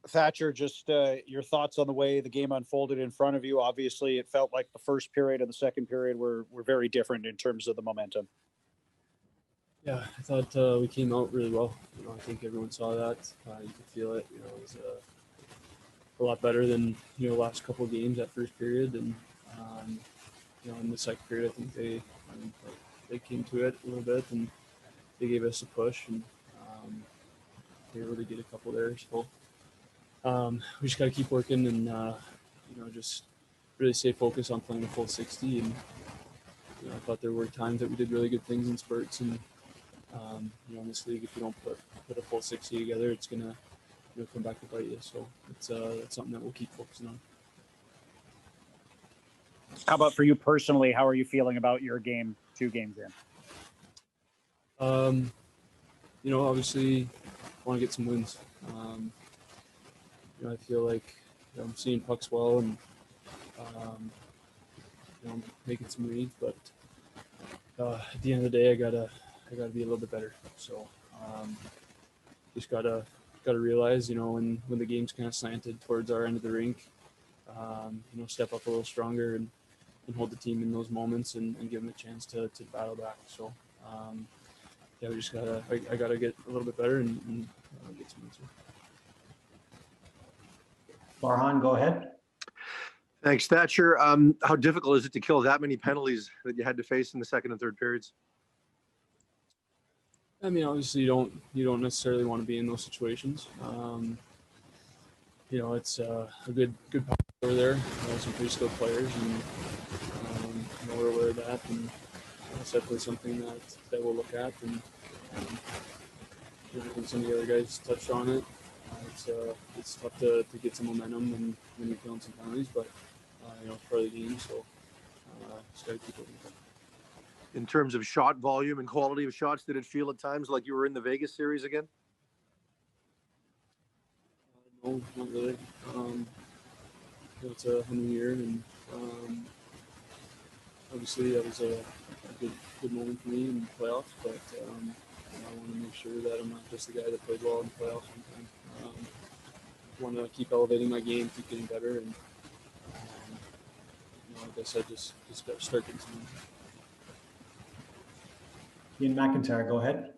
Thatcher, just your thoughts on the way the game unfolded in front of you. Obviously, it felt like the first period and the second period were very different in terms of the momentum. Yeah, I thought we came out really well. I think everyone saw that. You could feel it. It was a lot better than last couple of games that first period, and in the second period, I think they came to it a little bit and they gave us a push, and they really did a couple there. So we just got to keep working and just really stay focused on playing a full 60. And I thought there were times that we did really good things in spurts, and in this league, if you don't put a full 60 together, it's gonna come back to bite you. So it's something that we'll keep focusing on. How about for you personally? How are you feeling about your game 2 games in? Obviously, want to get some wins. I feel like I'm seeing pucks well and making some reads, but at the end of the day, I gotta be a little bit better. So just gotta realize, when the game's kind of slanted towards our end of the rink, step up a little stronger and hold the team in those moments and give them a chance to battle back. So we just I gotta get a little bit better and get some wins. Farhan, go ahead. Thanks, Thatcher. How difficult is it to kill that many penalties that you had to face in the second and third periods? I mean, obviously, you don't necessarily want to be in those situations. It's a good power over there. Some pretty skilled players, and we're aware of that, and it's definitely something that we'll look at. And I think some of the other guys touched on it. It's tough to get some momentum when you're killing some penalties, but it's part of the game, so just got to keep looking at it. In terms of shot volume and quality of shots, did it feel at times like you were in the Vegas series again? No, not really. It's a new year, and obviously that was a good moment for me in the playoffs, but I want to make sure that I'm not just the guy that played well in the playoffs one time. I want to keep elevating my game, keep getting better, and like I said, just start getting some. Ian McIntyre, go ahead.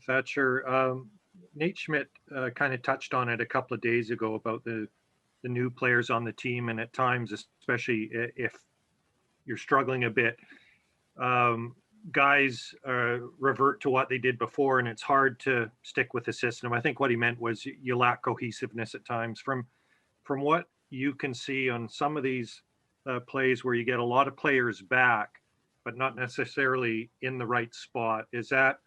Thatcher, Nate Schmidt kind of touched on it a couple of days ago about the new players on the team, and at times, especially if you're struggling a bit, guys revert to what they did before, and it's hard to stick with the system. I think what he meant was you lack cohesiveness at times. From what you can see on some of these plays where you get a lot of players back, but not necessarily in the right spot, is that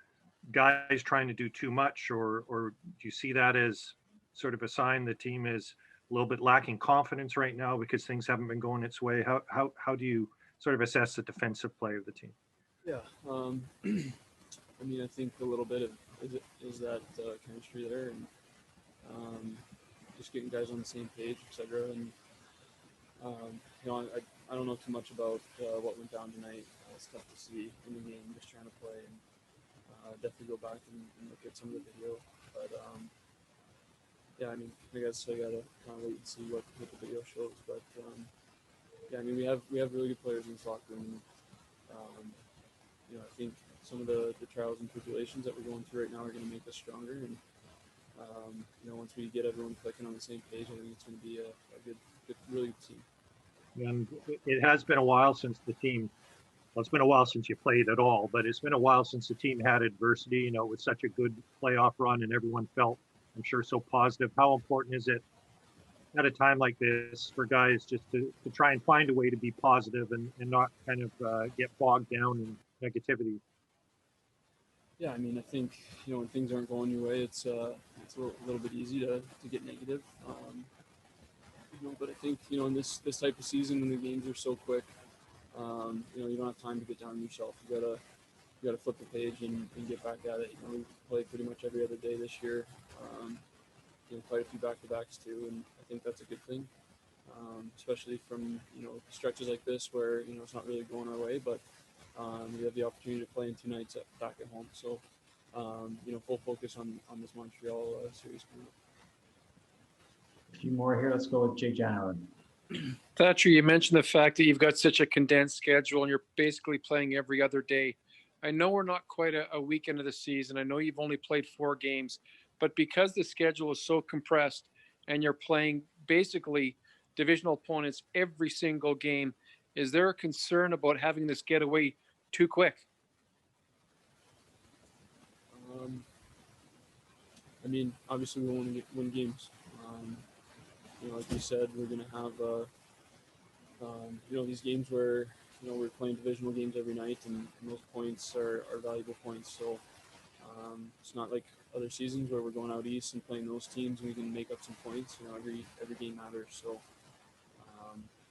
guys trying to do too much, or do you see that as sort of a sign the team is a little bit lacking confidence right now because things haven't been going its way? How do you sort of assess the defensive play of the team? Yeah, I mean, I think a little bit of is that chemistry there, and just getting guys on the same page, etc. And I don't know too much about what went down tonight. It's tough to see in the game, just trying to play, and definitely go back and look at some of the video. But I mean, I guess I gotta kind of wait and see what the video shows. But I mean, we have really good players in this locker room. I think some of the trials and tribulations that we're going through right now are going to make us stronger. And once we get everyone clicking on the same page, I think it's going to be a good, really good team. And it has been a while since the team. Well, it's been a while since you played at all, but it's been a while since the team had adversity. It was such a good playoff run, and everyone felt, I'm sure, so positive. How important is it at a time like this for guys just to try and find a way to be positive and not kind of get bogged down in negativity? Yeah, I mean, I think when things aren't going your way, it's a little bit easy to get negative. But I think in this type of season when the games are so quick, you don't have time to get down on yourself. You gotta flip the page and get back at it. We play pretty much every other day this year. Quite a few back-to-backs too, and I think that's a good thing. Especially from stretches like this where it's not really going our way, but we have the opportunity to play in 2 nights back at home. So full focus on this Montreal series coming up. A few more here. Let's go with Jake Janowan. Thatcher, you mentioned the fact that you've got such a condensed schedule and you're basically playing every other day. I know we're not quite a week into the season. I know you've only played 4 games, but because the schedule is so compressed and you're playing basically divisional opponents every single game, is there a concern about having this get away too quick? I mean, obviously we want to win games. Like you said, we're going to have, these games where, we're playing divisional games every night, and those points are valuable points. So it's not like other seasons where we're going out east and playing those teams and we can make up some points. Every game matters. So,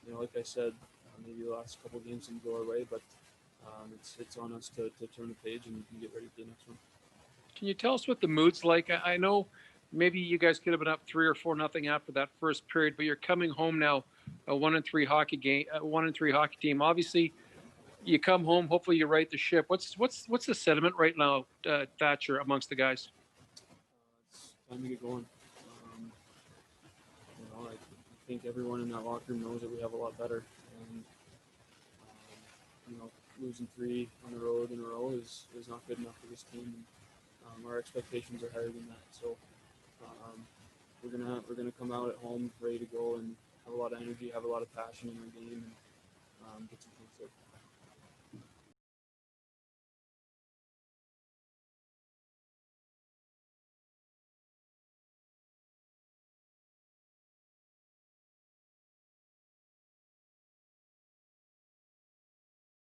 like I said, maybe the last couple of games didn't go our way, but it's on us to turn the page and get ready for the next one. Can you tell us what the mood's like? I know maybe you guys could have been up 3 or 4-0 after that first period, but you're coming home now, a 1-3 hockey game, a 1-3 hockey team. Obviously, you come home. Hopefully, you right the ship. What's the sentiment right now, Thatcher, amongst the guys? It's time to get going. I think everyone in that locker room knows that we have a lot better, and losing 3 on the road in a row is not good enough for this team. Our expectations are higher than that, so we're gonna come out at home ready to go and have a lot of energy, have a lot of passion in our game, and get some things there.